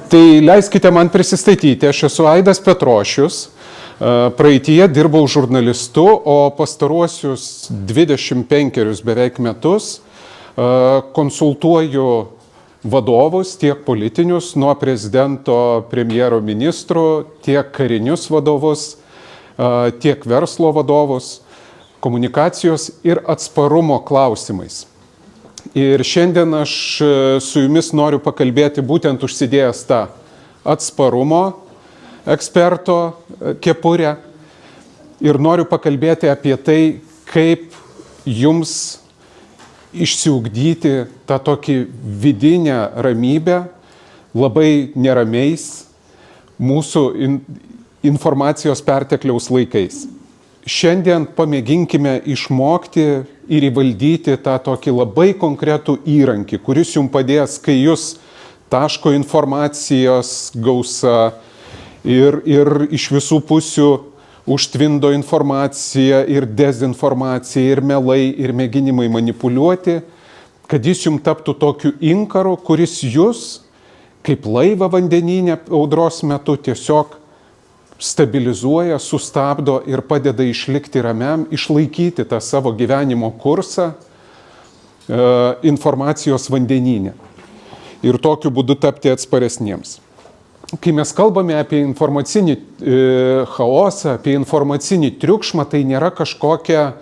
Tai leiskite man prisistatyti, aš esu Aidas Petrošius, praeityje dirbau žurnalistu, o pastaruosius 25 beveik metus konsultuoju vadovus, tiek politinius, nuo prezidento, premjero ministrų, tiek karinius vadovus, tiek verslo vadovus, komunikacijos ir atsparumo klausimais. Ir šiandien aš su jumis noriu pakalbėti būtent užsidėjęs tą atsparumo eksperto kepurę ir noriu pakalbėti apie tai, kaip jums išsiugdyti tą tokį vidinę ramybę labai neramiais mūsų informacijos pertekliaus laikais. Šiandien pamėginkime išmokti ir įvaldyti tą tokį labai konkretų įrankį, kuris jums padės, kai jūs taško informacijos gausa ir iš visų pusių užtvindo informaciją ir dezinformaciją ir melai ir mėginimai manipuliuoti, kad jis jums taptų tokiu inkaru, kuris jūs, kaip laivą vandenyne audros metu, tiesiog stabilizuoja, sustabdo ir padeda išlikti ramiam, išlaikyti tą savo gyvenimo kursą informacijos vandenyne ir tokiu būdu tapti atsparesniems. Kai mes kalbame apie informacinį chaosą, apie informacinį triukšmą, tai nėra kažkokia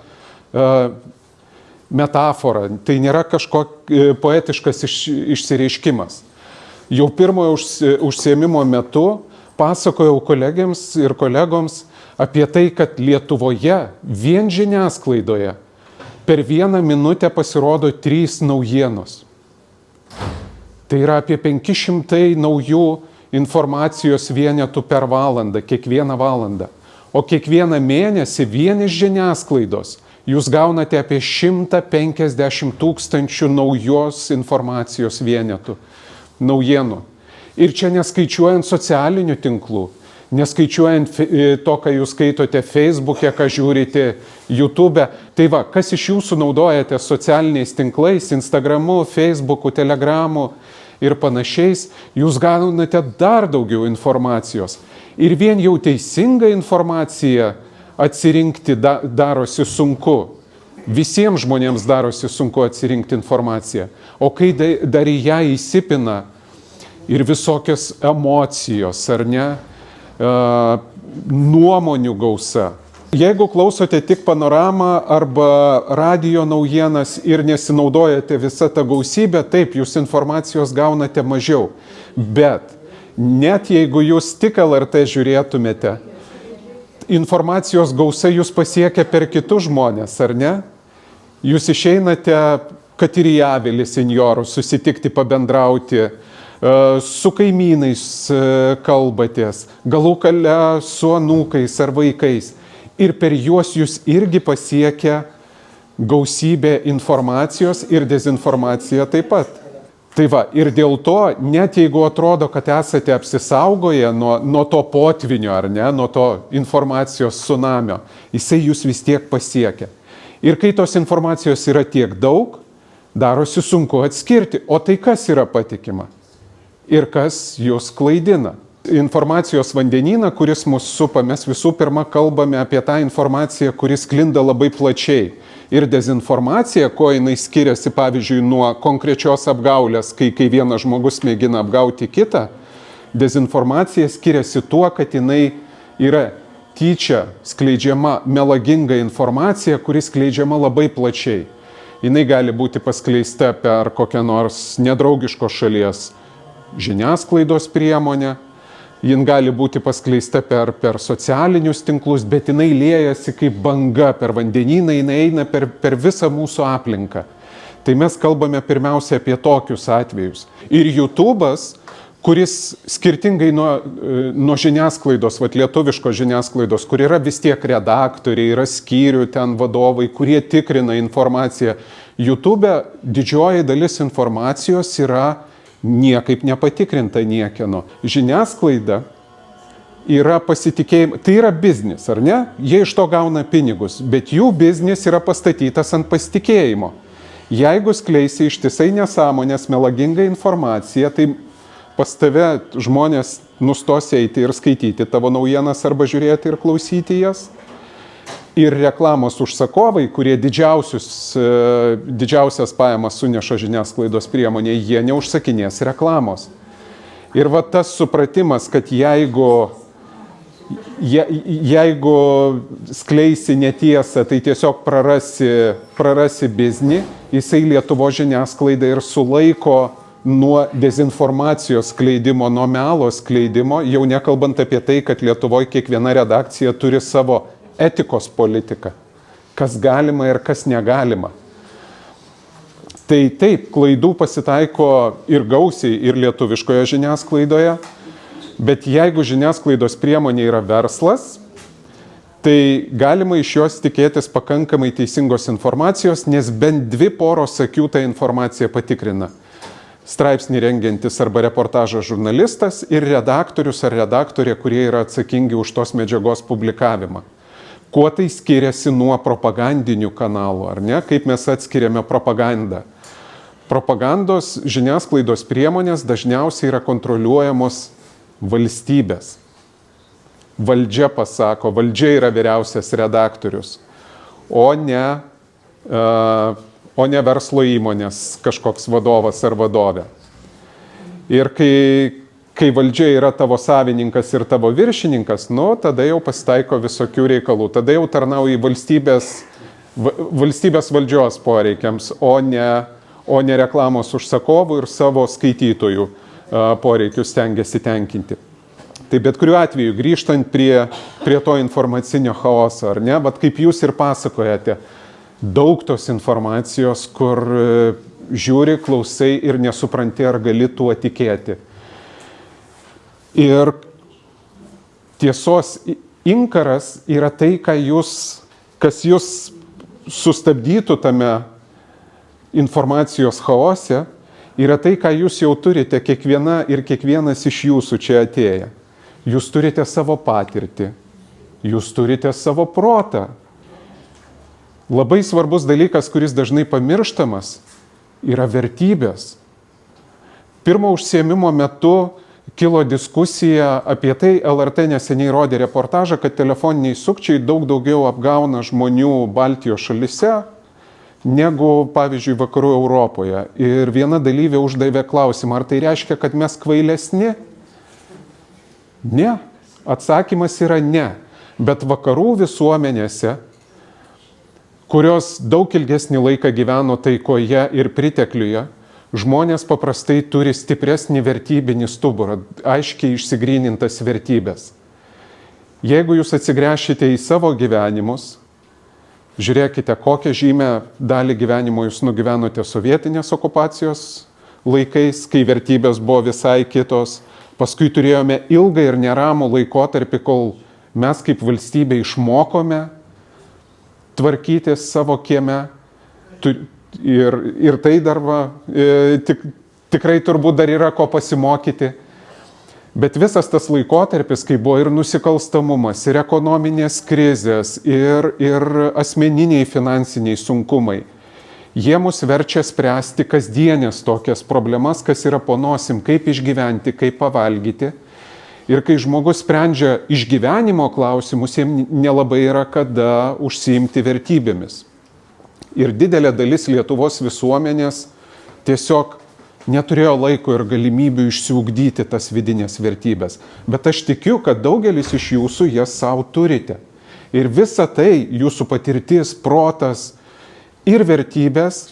metafora, tai nėra kažkoks poetiškas išsireiškimas. Jau pirmojo užsiėmimo metu pasakojau kolegiams ir kolegoms apie tai, kad Lietuvoje vien žiniasklaidoje per 1 minutę pasirodo 3 naujienos. Tai yra apie 500 naujų informacijos vienetų per valandą, kiekvieną valandą. O kiekvieną mėnesį vien iš žiniasklaidos jūs gaunate apie 150 000 naujos informacijos vienetų, naujienų. Ir čia neskaičiuojant socialinių tinklų, neskaičiuojant to, ką jūs skaitote Facebook'e, ką žiūrite YouTube'e. Tai va, kas iš jūsų naudojate socialiniais tinklais, Instagramu, Facebook'u, Telegramu ir panašiais, jūs gaunate dar daugiau informacijos. Ir vien jau teisingą informaciją atsirinkti darosi sunku. Visiems žmonėms darosi sunku atsirinkti informaciją. O kai dar į ją įsipina ir visokios emocijos, ar ne, nuomonių gausa. Jeigu klausote tik panoramą arba radijo naujienas ir nesinaudojate visą tą gausybę, taip, jūs informacijos gaunate mažiau. Bet net jeigu jūs tik LRT žiūrėtumėte, informacijos gausa jūs pasiekia per kitus žmonės, ar ne? Jūs išeinate, kad ir į Avilį senjorų susitikti, pabendrauti, su kaimynais kalbatės, galų gale su anūkais ar vaikais. Ir per juos jūs irgi pasiekia gausybė informacijos ir dezinformacija taip pat. Tai va, ir dėl to, net jeigu atrodo, kad esate apsisaugoję nuo to potvinio, ar ne, nuo to informacijos tsunamio, jisai jūs vis tiek pasiekia. Ir kai tos informacijos yra tiek daug, darosi sunku atskirti, o tai kas yra patikima? Ir kas jūs klaidina. Informacijos vandenyną, kuris mus supa, mes visų pirma kalbame apie tą informaciją, kuris sklinda labai plačiai. Ir dezinformacija, ko jinai skiriasi, pavyzdžiui, nuo konkrečios apgaulės, kai vienas žmogus mėgina apgauti kitą, dezinformacija skiriasi tuo, kad jinai yra tyčia skleidžiama melaginga informacija, kuri skleidžiama labai plačiai. Jinai gali būti paskleista per kokią nors nedraugiškos šalies žiniasklaidos priemonę, jin gali būti paskleista per socialinius tinklus, bet jinai liejasi kaip banga per vandenyną, jinai eina per visą mūsų aplinką. Tai mes kalbame pirmiausia apie tokius atvejus. Ir YouTube'as, kuris skirtingai nuo žiniasklaidos, lietuviškos žiniasklaidos, kur yra vis tiek redaktoriai, yra skyrių ten vadovai, kurie tikrina informaciją. YouTube'e didžioji dalis informacijos yra niekaip nepatikrinta niekieno. Žiniasklaida yra pasitikėjimas, tai yra biznis, ar ne? Jie iš to gauna pinigus, bet jų biznis yra pastatytas ant pasitikėjimo. Jeigu skleisi ištisai nesąmonės, melagingą informaciją, tai pas tave žmonės nustos eiti ir skaityti tavo naujienas arba žiūrėti ir klausyti jas. Ir reklamos užsakovai, kurie didžiausias pajamas suneša žiniasklaidos priemonė, jie neužsakinės reklamos. Ir va tas supratimas, kad jeigu skleisi netiesą, tai tiesiog prarasi biznį, jisai Lietuvos žiniasklaidą ir sulaiko nuo dezinformacijos skleidimo, nuo melo skleidimo, jau nekalbant apie tai, kad Lietuvoje kiekviena redakcija turi savo etikos politiką, kas galima ir kas negalima. Tai taip, klaidų pasitaiko ir gausiai, ir lietuviškoje žiniasklaidoje, bet jeigu žiniasklaidos priemonė yra verslas, tai galima iš jos tikėtis pakankamai teisingos informacijos, nes bent 2 poros akių tą informaciją patikrina. Straipsnį rengiantis arba reportažo žurnalistas ir redaktorius ar redaktorė, kurie yra atsakingi už tos medžiagos publikavimą. Kuo tai skiriasi nuo propagandinių kanalų, ar ne? Kaip mes atskiriame propagandą? Propagandos žiniasklaidos priemonės dažniausiai yra kontroliuojamos valstybės. Valdžia pasako, valdžia yra vyriausias redaktorius, o ne verslo įmonės kažkoks vadovas ar vadovė. Ir kai valdžia yra tavo savininkas ir tavo viršininkas, tada jau pasitaiko visokių reikalų. Tada jau tarnauji valstybės valdžios poreikiams, o ne reklamos užsakovų ir savo skaitytojų poreikius stengiasi tenkinti. Tai bet kuriuo atveju, grįžtant prie to informacinio chaoso, ar ne, bet kaip jūs ir pasakojate, daug tos informacijos, kur žiūri, klausai ir nesupranti, ar gali tuo tikėti. Ir tiesos inkaras yra tai, kas jūs sustabdytų tame informacijos chaose, yra tai, ką jūs jau turite, kiekviena ir kiekvienas iš jūsų čia atėję. Jūs turite savo patirtį, jūs turite savo protą. Labai svarbus dalykas, kuris dažnai pamirštamas, yra vertybės. Pirmo užsiėmimo metu kilo diskusija apie tai, LRT neseniai rodė reportažą, kad telefoniniai sukčiai daug daugiau apgauna žmonių Baltijos šalyse, negu, pavyzdžiui, vakarų Europoje. Ir viena dalyvė uždavė klausimą, ar tai reiškia, kad mes kvailesni? Ne. Atsakymas yra ne. Bet vakarų visuomenėse, kurios daug ilgesnį laiką gyveno taikoje ir pritekliuje, žmonės paprastai turi stipresnį vertybinį stuburą, aiškiai išsigrynintas vertybės. Jeigu jūs atsigręšite į savo gyvenimus, žiūrėkite, kokią žymę dalį gyvenimo jūs nugyvenote sovietinės okupacijos laikais, kai vertybės buvo visai kitos. Paskui turėjome ilgą ir neramų laikotarpį, kol mes kaip valstybė išmokome tvarkytis savo kieme. Ir tai dar tikrai turbūt dar yra ko pasimokyti. Bet visas tas laikotarpis, kai buvo ir nusikalstamumas, ir ekonominės krizės, ir asmeniniai finansiniai sunkumai, jie mus verčia spręsti kasdienės tokias problemas, kas yra po nosim, kaip išgyventi, kaip pavalgyti. Ir kai žmogus sprendžia išgyvenimo klausimus, jiems nelabai yra kada užsiimti vertybėmis. Ir didelė dalis Lietuvos visuomenės tiesiog neturėjo laiko ir galimybių išsiugdyti tas vidinės vertybės. Bet aš tikiu, kad daugelis iš jūsų jas savo turite. Ir visa tai, jūsų patirtis, protas ir vertybės,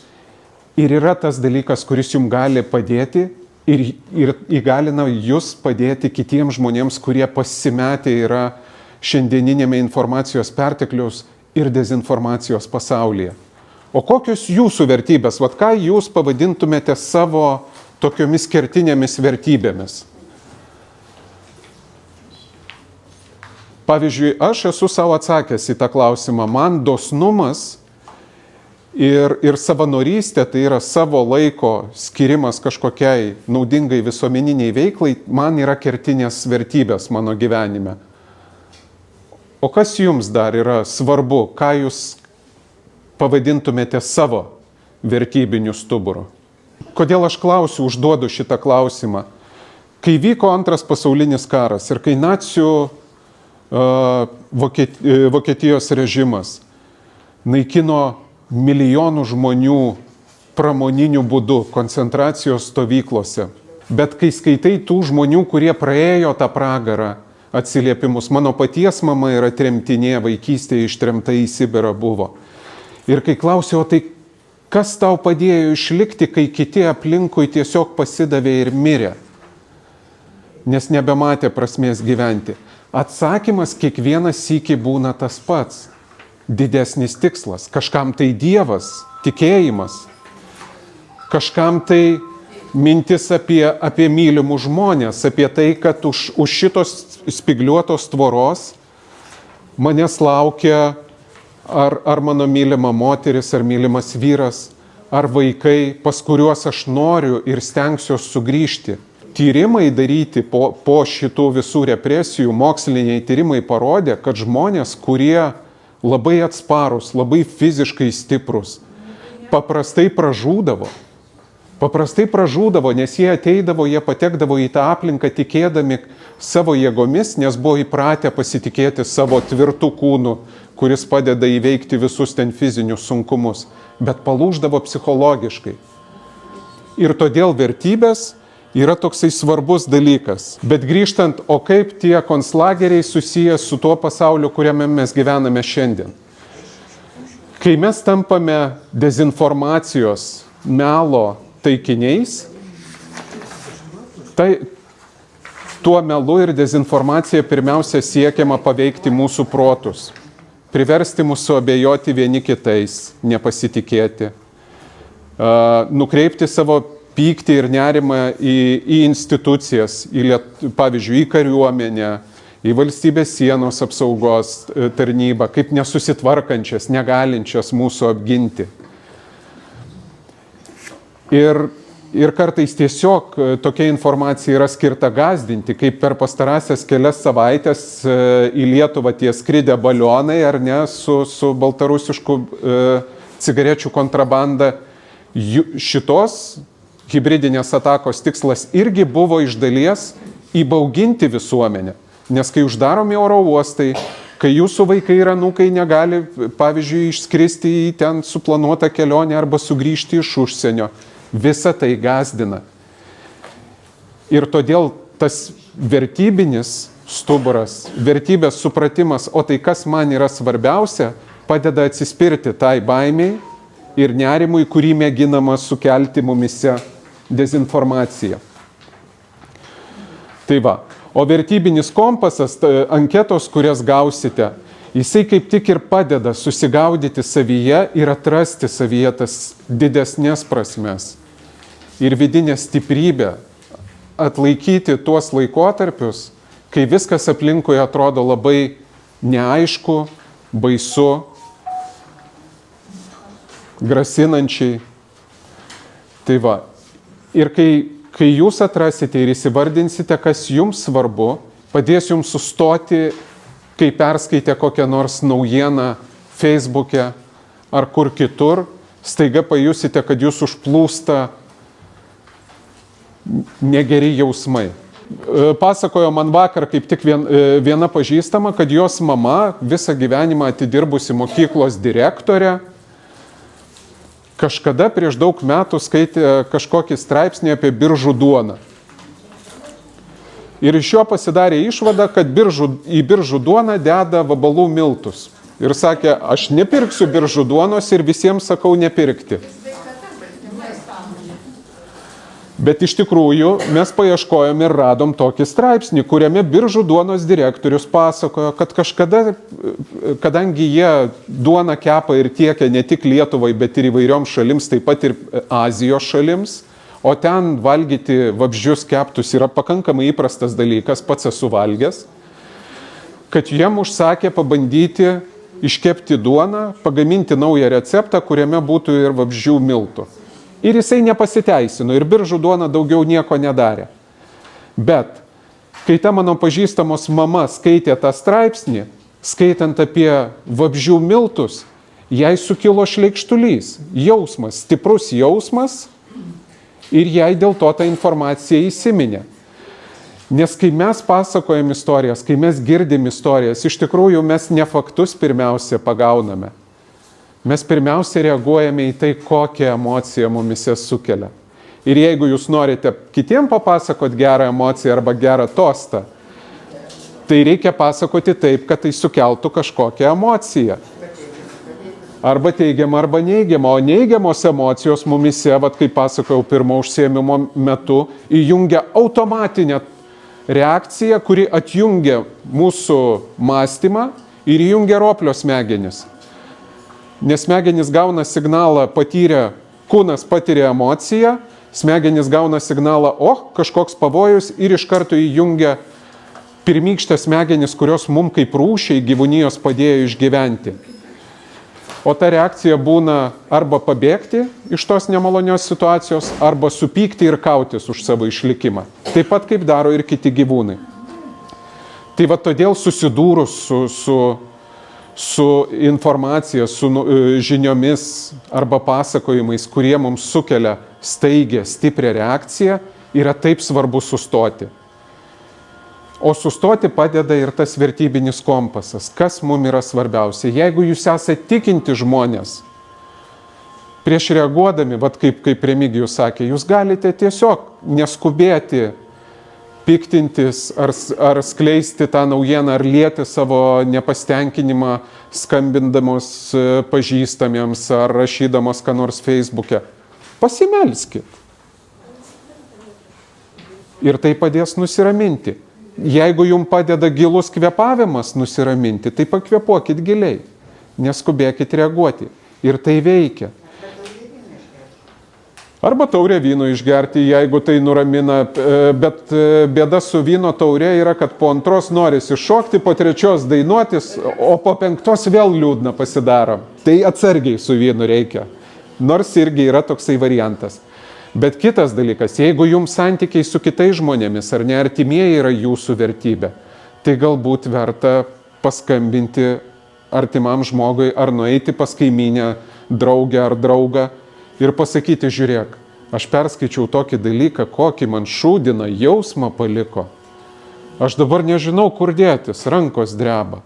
ir yra tas dalykas, kuris jums gali padėti ir įgalina jūs padėti kitiems žmonėms, kurie pasimetę yra šiandieninėme informacijos pertekliaus ir dezinformacijos pasaulyje. O kokios jūsų vertybės? Vat ką jūs pavadintumėte savo tokiomis kertinėmis vertybėmis? Pavyzdžiui, aš esu savo atsakęs į tą klausimą. Man dosnumas ir savanorystė, tai yra savo laiko skirimas kažkokiai naudingai visuomeniniai veiklai, man yra kertinės vertybės mano gyvenime. O kas jums dar yra svarbu? Ką jūs pavadintumėte savo vertybiniu stuburu? Kodėl aš klausiu, užduodu šitą klausimą? Kai vyko Antras pasaulinis karas ir kai nacių Vokietijos režimas naikino milijonų žmonių pramoniniu būdu koncentracijos stovyklose, bet kai skaitai tų žmonių, kurie praėjo tą pragarą, atsiliepimus, mano paties mama yra tremtinė, vaikystėje ištremta į Sibirą buvo. Ir kai klausiau, tai kas tau padėjo išlikti, kai kiti aplinkui tiesiog pasidavė ir mirė, nes nebematė prasmės gyventi. Atsakymas kiekvieną sykį būna tas pats. Didesnis tikslas. Kažkam tai Dievas, tikėjimas. Kažkam tai mintis apie mylimus žmonės, apie tai, kad už šitos spigliuotos tvoros manęs laukia ar mano mylima moteris, ar mylimas vyras, ar vaikai, pas kuriuos aš noriu ir stengsiuos sugrįžti. Tyrimai daryti po šitų visų represijų, moksliniai tyrimai parodė, kad žmonės, kurie labai atsparūs, labai fiziškai stiprus, paprastai pražūdavo. Paprastai pražūdavo, nes jie ateidavo, jie patekdavo į tą aplinką tikėdami savo jėgomis, nes buvo įpratę pasitikėti savo tvirtų kūnų, kuris padeda įveikti visus ten fizinius sunkumus, bet palūždavo psichologiškai. Ir todėl vertybės yra toksai svarbus dalykas. Bet grįžtant, o kaip tie konclageriai susiję su tuo pasauliu, kuriame mes gyvename šiandien? Kai mes tampame dezinformacijos, melo taikiniais, tai tuo melu ir dezinformacija pirmiausia siekiama paveikti mūsų protus, priversti mūsų abejoti vieni kitais, nepasitikėti, nukreipti savo pyktį ir nerimą į institucijas, pavyzdžiui, į kariuomenę, į valstybės sienos apsaugos tarnybą, kaip nesusitvarkančias, negalinčias mūsų apginti. Ir kartais tiesiog tokia informacija yra skirta gąsdinti, kaip per pastarąsias kelias savaitės į Lietuvą tie skridę balionai, ar ne, su baltarusišku cigarečių kontrabanda. Šitos hibridinės atakos tikslas irgi buvo iš dalies įbauginti visuomenę. Nes kai uždaromi oro uostai, kai jūsų vaikai ir anūkai negali, pavyzdžiui, išskristi į ten suplanuotą kelionę arba sugrįžti iš užsienio, visa tai gąsdina. Ir todėl tas vertybinis stuburas, vertybės supratimas, o tai kas man yra svarbiausia, padeda atsispirti tai baimiai ir nerimui, kurį mėginama sukelti mumise dezinformacija. Tai va, o vertybinis kompasas, anketos, kurias gausite, jisai kaip tik ir padeda susigaudyti savyje ir atrasti savyje tas didesnės prasmes ir vidinę stiprybę, atlaikyti tuos laikotarpius, kai viskas aplinkui atrodo labai neaišku, baisu, grasinančiai. Tai va. Ir kai jūs atrasite ir įsivardinsite, kas jums svarbu, padės jums sustoti, kai perskaitė kokią nors naujieną Facebook'e ar kur kitur, staiga pajusite, kad jūs užplūsta negeri jausmai. Pasakojo man vakar kaip tik viena pažįstama, kad jos mama visą gyvenimą atidirbusi mokyklos direktorė, kažkada prieš daug metų skaitė kažkokį straipsnį apie biržų duoną. Ir iš jo pasidarė išvada, kad į biržų duoną deda vabalų miltus. Ir sakė, aš nepirksiu biržų duonos ir visiems sakau nepirkti. Bet iš tikrųjų mes paieškojom ir radom tokį straipsnį, kuriame biržų duonos direktorius pasakojo, kad kažkada, kadangi jie duoną kepa ir tiekia ne tik Lietuvai, bet ir įvairioms šalims, taip pat ir Azijos šalims, o ten valgyti vabzdžius keptus yra pakankamai įprastas dalykas, pats esu valgęs, kad jiem užsakė pabandyti iškepti duoną, pagaminti naują receptą, kuriame būtų ir vabzdžių miltų. Ir jisai nepasiteisino ir biržų duona daugiau nieko nedarė. Bet kai ta mano pažįstamos mama skaitė tą straipsnį, skaitant apie vabzdžių miltus, jai sukilo šleikštulys, jausmas, stiprus jausmas ir jai dėl to ta informacija įsiminė. Nes kai mes pasakojam istorijas, kai mes girdim istorijas, iš tikrųjų mes ne faktus pirmiausia pagauname. Mes pirmiausia reaguojame į tai, kokią emociją mumise sukelia. Ir jeigu jūs norite kitiem papasakoti gerą emociją arba gerą tostą, tai reikia pasakoti taip, kad tai sukeltų kažkokią emociją. Arba teigiamą, arba neigiamą. O neigiamos emocijos mumise, kaip pasakojau pirmo užsiėmimo metu, įjungia automatinę reakciją, kuri atjungia mūsų mąstymą ir įjungia roplio smegenis. Nes smegenis gauna signalą, kūnas patiria emociją, smegenis gauna signalą, kažkoks pavojus ir iš karto įjungia pirmykštės smegenis, kurios mums kaip rūšiai gyvūnijos padėjo išgyventi. O ta reakcija būna arba pabėgti iš tos nemalonios situacijos, arba supykti ir kautis už savo išlikimą. Taip pat kaip daro ir kiti gyvūnai. Tai todėl susidūrus su informacija, su žiniomis arba pasakojimais, kurie mums sukelia staigę, stiprią reakciją, yra taip svarbu sustoti. O sustoti padeda ir tas vertybinis kompasas. Kas mums yra svarbiausia? Jeigu jūs esate tikinti žmonės, prieš reaguodami, kaip Remigijus sakė, jūs galite tiesiog neskubėti, piktintis ar skleisti tą naujieną, ar lieti savo nepastenkinimą, skambindamos pažįstamiems ar rašydamos ką nors Facebook'e. Pasimelskit. Ir tai padės nusiraminti. Jeigu jums padeda gilus kvėpavimas nusiraminti, tai pakvėpuokit giliai. Neskubėkit reaguoti. Ir tai veikia. Arba taurę vyno išgerti, jeigu tai nuramina, bet bėda su vyno taurė yra, kad po antros norisi šokti, po trečios dainuotis, o po penktos vėl liūdna pasidaro. Tai atsargiai su vynu reikia. Nors irgi yra toksai variantas. Bet kitas dalykas, jeigu jums santykiai su kitais žmonėmis ar ne artimieji yra jūsų vertybė, tai galbūt verta paskambinti artimam žmogui ar nueiti pas kaimynę, draugę ar draugą ir pasakyti, žiūrėk, aš perskaičiau tokį dalyką, kokį man šūdiną jausmą paliko. Aš dabar nežinau, kur dėtis, rankos dreba.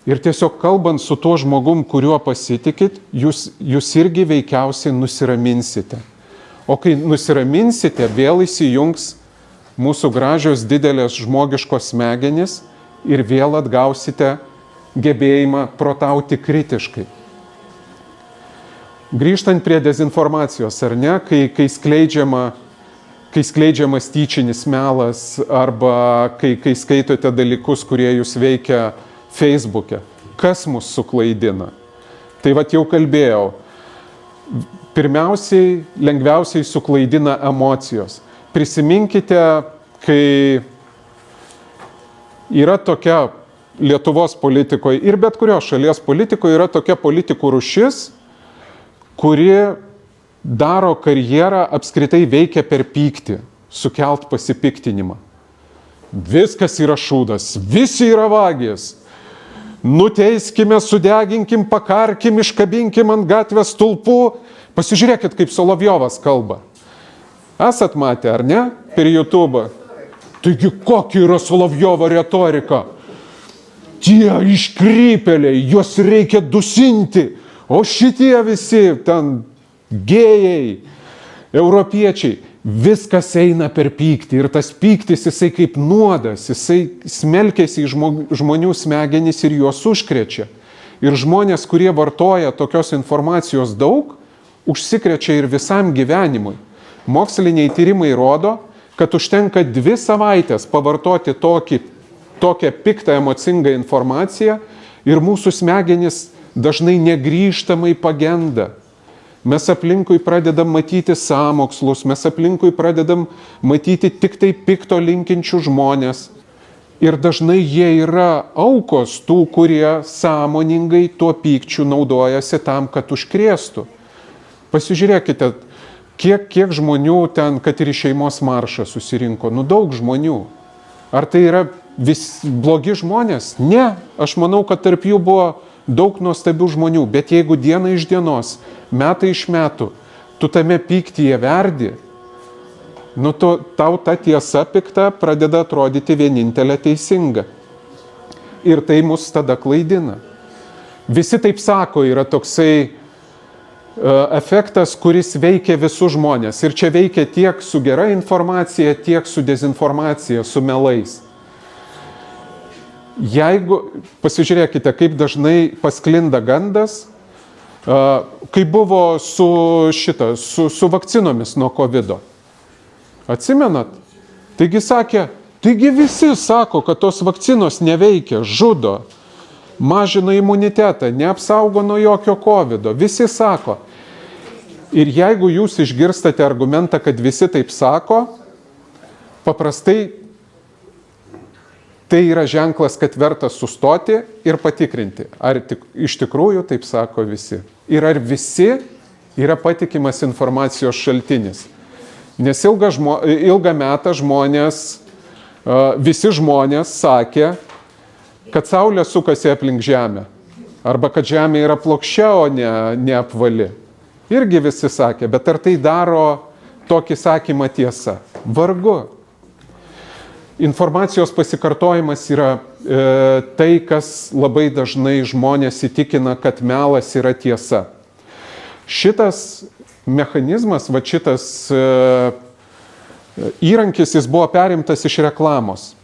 Ir tiesiog kalbant su tuo žmogum, kuriuo pasitikit, jūs irgi veikiausiai nusiraminsite. O kai nusiraminsite, vėl įsijungs mūsų gražios didelės žmogiškos smegenys ir vėl atgausite gebėjimą protauti kritiškai. Grįžtant prie dezinformacijos, ar ne, kai skleidžiamas tyčinis melas arba kai skaitote dalykus, kurie jūs veikia Facebook'e, kas mus suklaidina? Tai jau kalbėjau. Pirmiausiai, lengviausiai suklaidina emocijos. Prisiminkite, kai yra tokia Lietuvos politikoje ir bet kurios šalies politikoje yra tokia politikų rūšis, kuri daro karjerą, apskritai veikia per pyktį, sukelt pasipiktinimą. Viskas yra šūdas, visi yra vagis. Nuteiskime, sudeginkim, pakarkim, iškabinkim ant gatvės stulpų. Pasižiūrėkit, kaip Solovjovas kalba. Esat matę, ar ne, per YouTube? Taigi, kokia yra Solovjovo retorika? Tie iškrypėliai, juos reikia dusinti, o šitie visi ten gėjai, europiečiai, viskas eina per pyktį. Ir tas pyktis, jisai kaip nuodas, jisai smelkėsi į žmonių smegenis ir juos užkrečia. Ir žmonės, kurie vartoja tokios informacijos daug, užsikrečia ir visam gyvenimui. Moksliniai tyrimai rodo, kad užtenka 2 savaitės pavartoti tokią piktą emocingą informaciją ir mūsų smegenys dažnai negrįžtamai pagenda. Mes aplinkui pradedam matyti sąmokslus, mes aplinkui pradedam matyti tik tai pikto linkinčių žmonės. Ir dažnai jie yra aukos tų, kurie sąmoningai tuo pykčiu naudojasi tam, kad užkrėstų. Pasižiūrėkite, kiek žmonių ten, kad ir į šeimos maršą susirinko. Daug žmonių. Ar tai yra blogi žmonės? Ne, aš manau, kad tarp jų buvo daug nuostabių žmonių. Bet jeigu diena iš dienos, metai iš metų, tu tame pyktyje verdi, tau ta tiesa pikta pradeda atrodyti vienintelė teisinga. Ir tai mus tada klaidina. Visi taip sako, yra toksai efektas, kuris veikia visus žmonės. Ir čia veikia tiek su gera informacija, tiek su dezinformacija, su melais. Jeigu, pasižiūrėkite, kaip dažnai pasklinda gandas, kai buvo su vakcinomis nuo COVID-o. Atsimenat? Taigi visi sako, kad tos vakcinos neveikia, žudo, mažina imunitetą, neapsaugo nuo jokio COVID-o. Visi sako. Ir jeigu jūs išgirstate argumentą, kad visi taip sako, paprastai tai yra ženklas, kad verta sustoti ir patikrinti, ar iš tikrųjų taip sako visi. Ir ar visi yra patikimas informacijos šaltinis. Nes ilgą metą visi žmonės sakė, kad Saulė sukasi aplink Žemę. Arba kad Žemė yra plokščia, o ne apvali. Irgi visi sakė, bet ar tai daro tokį sakymą tiesa? Vargu. Informacijos pasikartojimas yra tai, kas labai dažnai žmonės įtikina, kad melas yra tiesa. Šitas mechanizmas, šitas įrankis, jis buvo perimtas iš reklamos.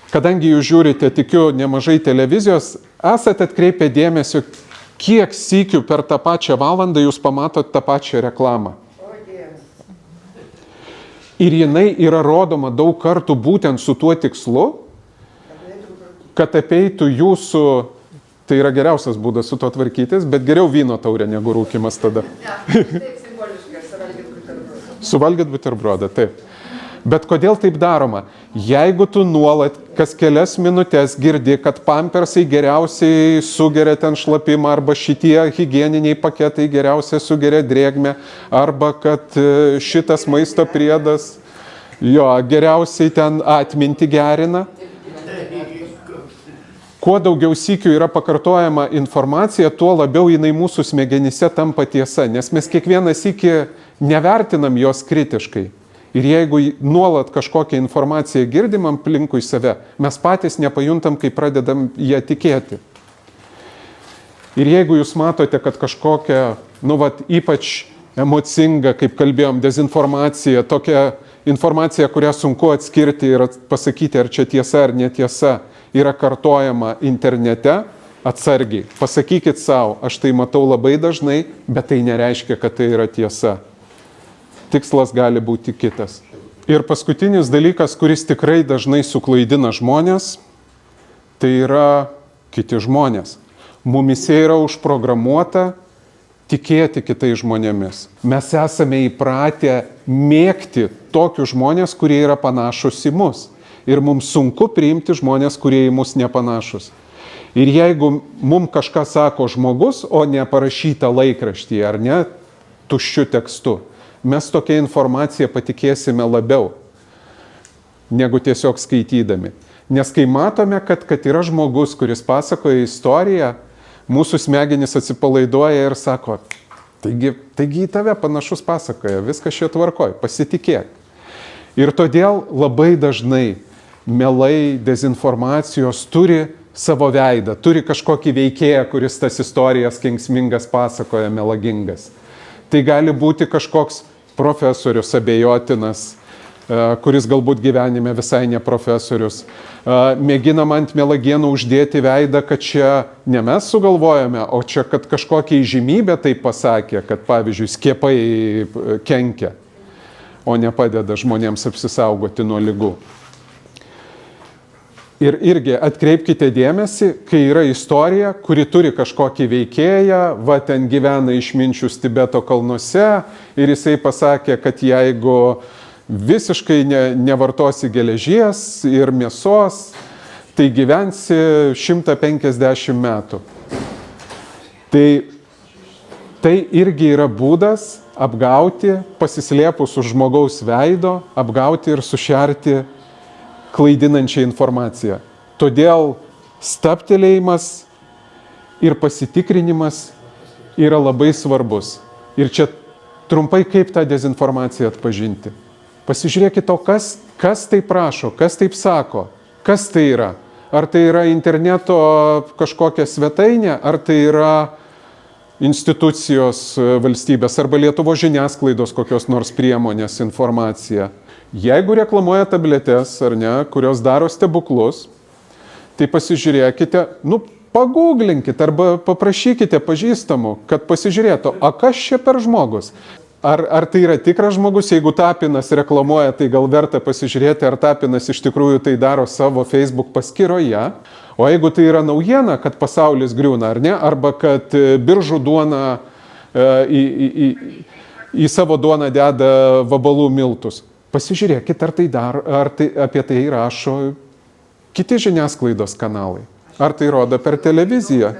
Kadangi jūs žiūrite, tikiu, nemažai televizijos, esate atkreipę dėmesio, kiek sykių per tą pačią valandą jūs pamatot tą pačią reklamą. Ir jinai yra rodoma daug kartų būtent su tuo tikslu, kad apeitų jūsų, tai yra geriausias būdas su to tvarkytis, bet geriau vyno taurė negu rūkimas tada. Taip, simboliškai, suvalgyt buterbrodą. Suvalgyt buterbrodą, taip. Bet kodėl taip daroma? Jeigu tu nuolat kas kelias minutės girdi, kad pampersai geriausiai sugeria ten šlapimą, arba šitie higieniniai paketai geriausiai sugeria drėgmę, arba kad šitas maisto priedas geriausiai ten atmintį gerina. Kuo daugiau sykių yra pakartojama informacija, tuo labiau jinai mūsų smegenyse tampa tiesa, nes mes kiekvieną sykį nevertinam jos kritiškai. Ir jeigu nuolat kažkokią informaciją girdim aplinkui save, mes patys nepajuntam, kai pradedam ją tikėti. Ir jeigu jūs matote, kad kažkokia, ypač emocinga, kaip kalbėjom, dezinformacija, tokia informacija, kurią sunku atskirti ir pasakyti, ar čia tiesa ar netiesa, yra kartojama internete, atsargiai. Pasakykit savo, aš tai matau labai dažnai, bet tai nereiškia, kad tai yra tiesa. Tikslas gali būti kitas. Ir paskutinis dalykas, kuris tikrai dažnai suklaidina žmonės, tai yra kiti žmonės. Mumise yra užprogramuota tikėti kitais žmonėmis. Mes esame įpratę mėgti tokius žmonės, kurie yra panašus į mus. Ir mums sunku priimti žmonės, kurie į mus nepanašus. Ir jeigu mums kažką sako žmogus, o ne parašyta laikraštyje, ar ne, tuščiu tekstu, mes tokią informaciją patikėsime labiau, negu tiesiog skaitydami. Nes kai matome, kad yra žmogus, kuris pasakoja istoriją, mūsų smegenys atsipalaiduoja ir sako, taigi į tave panašus pasakoja, viskas čia tvarkoj, pasitikėk. Ir todėl labai dažnai melai, dezinformacijos turi savo veidą, turi kažkokį veikėją, kuris tas istorijas kenksmingas pasakoja, melagingas. Tai gali būti kažkoks profesorius abejotinas, kuris galbūt gyvenime visai ne profesorius. Mėginam ant melagienų uždėti veidą, kad čia ne mes sugalvojame, o čia, kad kažkokia įžymybė taip pasakė, kad pavyzdžiui skiepai kenkia, o nepadeda žmonėms apsisaugoti nuo ligų. Ir irgi atkreipkite dėmesį, kai yra istorija, kuri turi kažkokį veikėją, ten gyvena išminčius Tibeto kalnuose ir jisai pasakė, kad jeigu visiškai nevartosi geležies ir mėsos, tai gyvensi 150 metų. Tai irgi yra būdas apgauti, pasislėpus už žmogaus veido, apgauti ir sušerti klaidinančią informaciją. Todėl stabtelėjimas ir pasitikrinimas yra labai svarbus. Ir čia trumpai kaip tą dezinformaciją atpažinti. Pasižiūrėkite, o kas taip rašo, kas taip sako, kas tai yra. Ar tai yra interneto kažkokia svetainė, ar tai yra institucijos valstybės, arba Lietuvos žiniasklaidos kokios nors priemonės informacija. Jeigu reklamuoja tabletės, ar ne, kurios daro stebuklus, tai pasižiūrėkite, pagūglinkite arba paprašykite pažįstamų, kad pasižiūrėtų, a kas čia per žmogus. Ar tai yra tikras žmogus, jeigu Tapinas reklamuoja, tai gal verta pasižiūrėti, ar Tapinas iš tikrųjų tai daro savo Facebook paskyroje. O jeigu tai yra naujiena, kad pasaulis griūna, ar ne, arba kad biržų duona į savo duoną deda vabalų miltus, pasižiūrėkit, ar tai apie tai rašo kiti žiniasklaidos kanalai. Ar tai rodo per televiziją.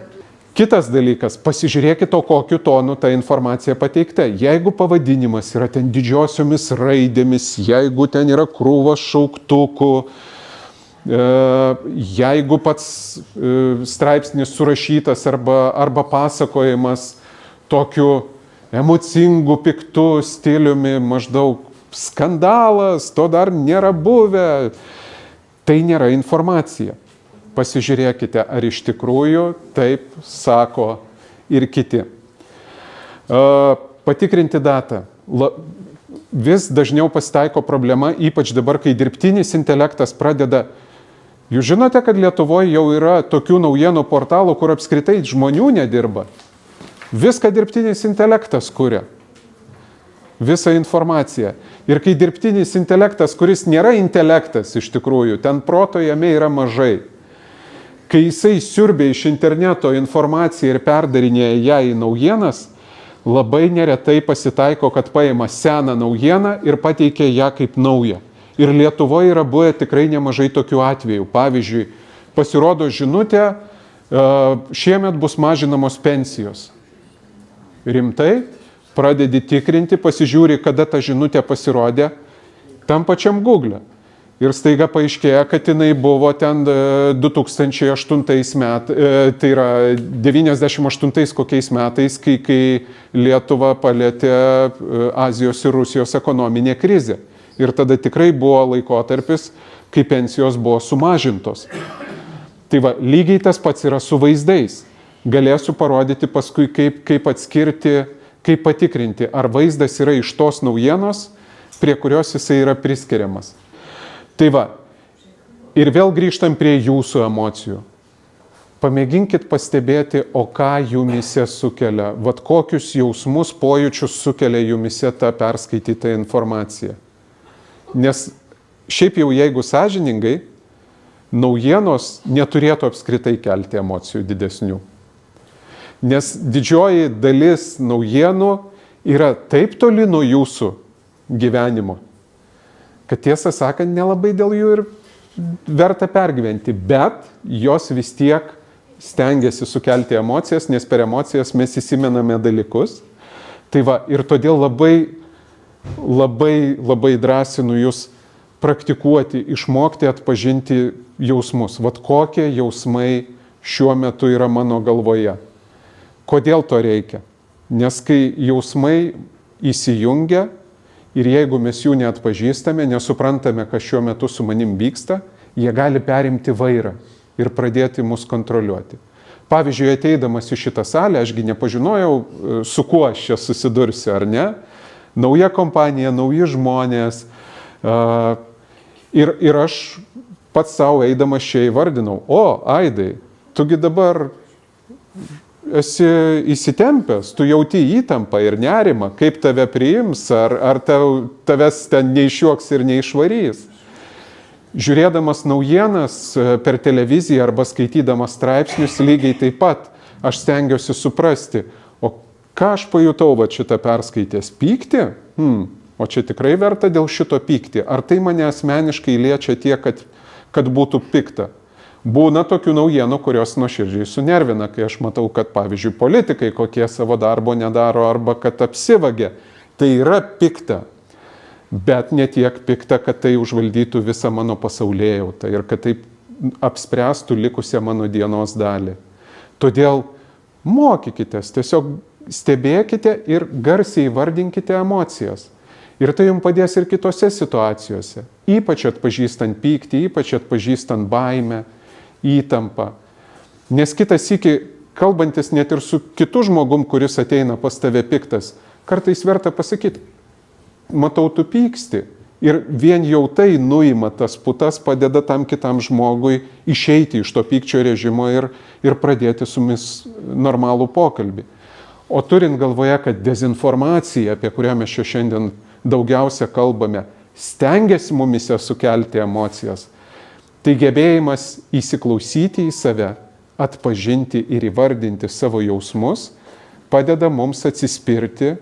Kitas dalykas, pasižiūrėkit, kokiu tonu ta informacija pateikta. Jeigu pavadinimas yra ten didžiosiomis raidėmis, jeigu ten yra krūvos šauktukų, jeigu pats straipsnis surašytas arba pasakojimas tokiu emocingu, piktu stiliumi, maždaug skandalas, to dar nėra buvę, tai nėra informacija. Pasižiūrėkite, ar iš tikrųjų taip sako ir kiti. Patikrinti datą. Vis dažniau pasitaiko problema, ypač dabar, kai dirbtinis intelektas pradeda. Jūs žinote, kad Lietuvoje jau yra tokių naujienų portalų, kur apskritai žmonių nedirba. Viską dirbtinis intelektas kuria. Visą informaciją. Ir kai dirbtinis intelektas, kuris nėra intelektas iš tikrųjų, ten proto jame yra mažai. Kai jisai siurbia iš interneto informaciją ir perdarinėja ją į naujienas, labai neretai pasitaiko, kad paima seną naujieną ir pateikia ją kaip naują. Ir Lietuvoje yra buvę tikrai nemažai tokių atvejų. Pavyzdžiui, pasirodo žinutė, šiemet bus mažinamos pensijos. Rimtai, pradedi tikrinti, pasižiūri, kada ta žinutė pasirodė tam pačiam Google. Ir staiga paaiškėja, kad jinai buvo ten 2008 metais, tai yra 98 kokiais metais, kai Lietuva palėtė Azijos ir Rusijos ekonominė krizė. Ir tada tikrai buvo laikotarpis, kai pensijos buvo sumažintos. Tai va, lygiai tas pats yra su vaizdais. Galėsiu parodyti paskui, kaip atskirti, kaip patikrinti, ar vaizdas yra iš tos naujienos, prie kurios jisai yra priskiriamas. Tai va, ir vėl grįžtam prie jūsų emocijų. Pamėginkit pastebėti, o ką jumise sukelia, vat kokius jausmus, pojūčius sukelia jumise ta perskaityta informacija. Nes šiaip jau jeigu sąžiningai, naujienos neturėtų apskritai kelti emocijų didesnių. Nes didžioji dalis naujienų yra taip toli nuo jūsų gyvenimo, kad tiesą sakant, nelabai dėl jų ir verta pergyventi, bet jos vis tiek stengiasi sukelti emocijas, nes per emocijas mes įsimename dalykus. Tai va, ir todėl labai drąsinu jūs praktikuoti, išmokti atpažinti jausmus. Vat kokie jausmai šiuo metu yra mano galvoje. Kodėl to reikia? Nes kai jausmai įsijungia, ir jeigu mes jų neatpažįstame, nesuprantame, kas šiuo metu su manim vyksta, jie gali perimti vairą ir pradėti mus kontroliuoti. Pavyzdžiui, ateidamas į šitą salę, ašgi nepažinojau, su kuo aš čia susidursiu, ar ne? Nauja kompanija, nauji žmonės. Ir aš pats savo eidamas čia įvardinau, Aidai, tugi dabar esi įsitempęs, tu jauti įtampą ir nerimą, kaip tave priims, ar tavęs ten neišjuoks ir neišvarys. Žiūrėdamas naujienas per televiziją arba skaitydamas straipsnius, lygiai taip pat aš stengiuosi suprasti, o ką aš pajutau šitą perskaitęs? Pyktį? O čia tikrai verta dėl šito pykti? Ar tai mane asmeniškai liečia tiek, kad būtų pikta? Būna tokių naujienų, kurios nuoširdžiai sunervina, kai aš matau, kad, pavyzdžiui, politikai kokie savo darbo nedaro arba kad apsivagė. Tai yra pikta, bet ne tiek pikta, kad tai užvaldytų visą mano pasaulėjautą ir kad taip apspręstų likusią mano dienos dalį. Todėl mokykitės, tiesiog stebėkite ir garsiai vardinkite emocijas. Ir tai jums padės ir kitose situacijose, ypač atpažįstant pyktį, ypač atpažįstant baimę, įtampą. Nes kitas sykį, kalbantis net ir su kitu žmogum, kuris ateina pas tave piktas, kartais verta pasakyti, matau, tu pyksti. Ir vien jau tai nuima tas putas, padeda tam kitam žmogui išeiti iš to pykčio režimo ir pradėti su mumis normalų pokalbį. O turint galvoje, kad dezinformacija, apie kurią mes čia šiandien daugiausia kalbame, stengiasi mumise sukelti emocijas, tai gebėjimas įsiklausyti į save, atpažinti ir įvardinti savo jausmus, padeda mums atsispirti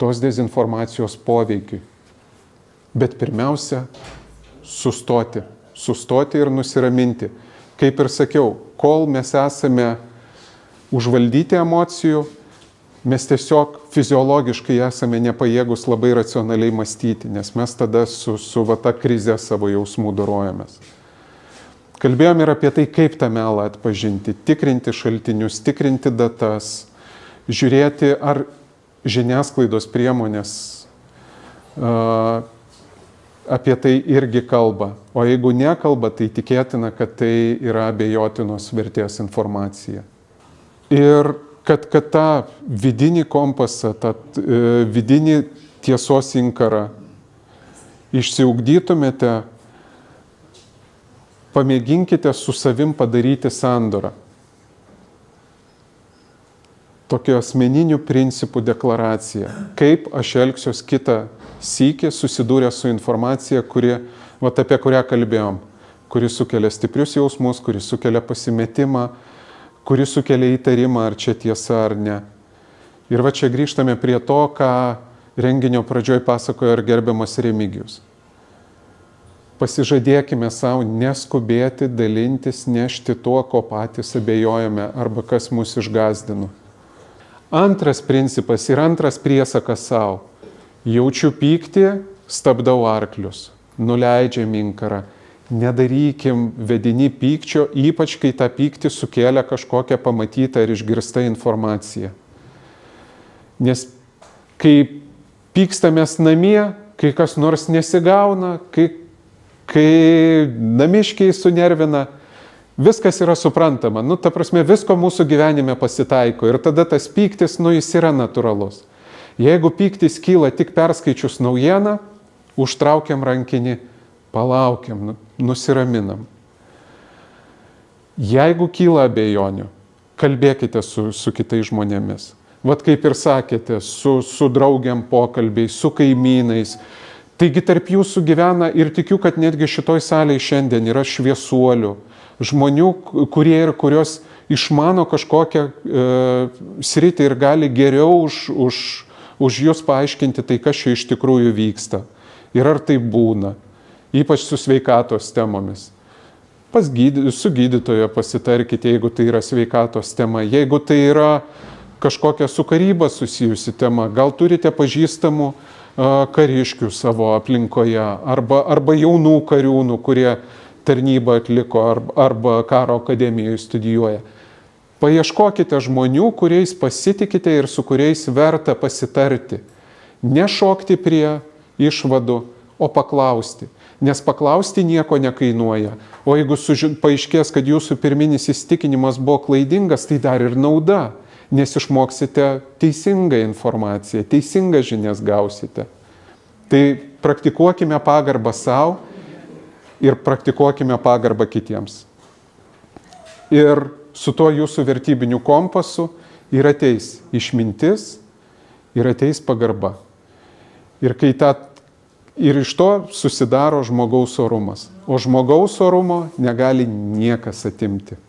tos dezinformacijos poveikiui. Bet pirmiausia, sustoti ir nusiraminti. Kaip ir sakiau, kol mes esame užvaldyti emocijų, mes tiesiog fiziologiškai esame nepajėgus labai racionaliai mąstyti, nes mes tada su ta krize savo jausmų dorojamės. Kalbėjom ir apie tai, kaip tą melą atpažinti, tikrinti šaltinius, tikrinti datas, žiūrėti, ar žiniasklaidos priemonės apie tai irgi kalba. O jeigu nekalba, tai tikėtina, kad tai yra abejotinos vertės informacija. Ir kad tą vidinį kompasą, tą vidinį tiesos inkarą išsiugdytumėte, pamėginkite su savim padaryti sandorą. Tokio asmeninių principų deklaracija. Kaip aš elgsiuos kitą sykį susidūrę su informacija, apie kurią kalbėjom, kuri sukelia stiprius jausmus, kuri sukelia pasimetimą, kuri sukelia įtarimą, ar čia tiesa ar ne. Ir čia grįžtame prie to, ką renginio pradžioj pasakojo ir gerbiamas Remigijus. Pasižadėkime savo neskubėti, dalintis, nešti tuo, ko patys abejojame arba kas mus išgąsdino. Antras principas ir antras priesakas savo. Jaučiu pyktį, stabdau arklius, nuleidžiam inkarą. Nedarykim vedini pykčio, ypač kai tą pyktį sukelia kažkokią pamatytą ir išgirstą informaciją. Nes kai pykstamės namie, kai kas nors nesigauna, kai namiškiai sunervina, viskas yra suprantama. Ta prasme, visko mūsų gyvenime pasitaiko ir tada tas pyktis, jis yra natūralus. Jeigu pyktis kyla tik perskaičius naujieną, užtraukiam rankinį, palaukiam, nusiraminam. Jeigu kyla abejonių, kalbėkite su kitais žmonėmis. Vat kaip ir sakėte, su draugiam pokalbiai, su kaimynais. Taigi tarp jūsų gyvena ir tikiu, kad netgi šitoj salėje šiandien yra šviesuolių, žmonių, kurie ir kurios išmano kažkokią sritį ir gali geriau už jūs paaiškinti tai, kas čia iš tikrųjų vyksta. Ir ar tai būna. Ypač su sveikatos temomis. Su gydytojo pasitarkite, jeigu tai yra sveikatos tema. Jeigu tai yra kažkokia su karyba susijusi tema, gal turite pažįstamų kariškių savo aplinkoje arba jaunų kariūnų, kurie tarnybą atliko arba karo akademijoje studijuoja. Paieškokite žmonių, kuriais pasitikite ir su kuriais verta pasitarti. Nešokti prie išvadų, o paklausti. Nes paklausti nieko nekainuoja. O jeigu paaiškės, kad jūsų pirminis įsitikinimas buvo klaidingas, tai dar ir nauda. Nes išmoksite teisingą informaciją, teisingas žinias gausite. Tai praktikuokime pagarbą savo ir praktikuokime pagarbą kitiems. Ir su tuo jūsų vertybiniu kompasu ir ateis išmintis, ir ateis pagarba. Ir iš to susidaro žmogaus orumas. O žmogaus orumo negali niekas atimti.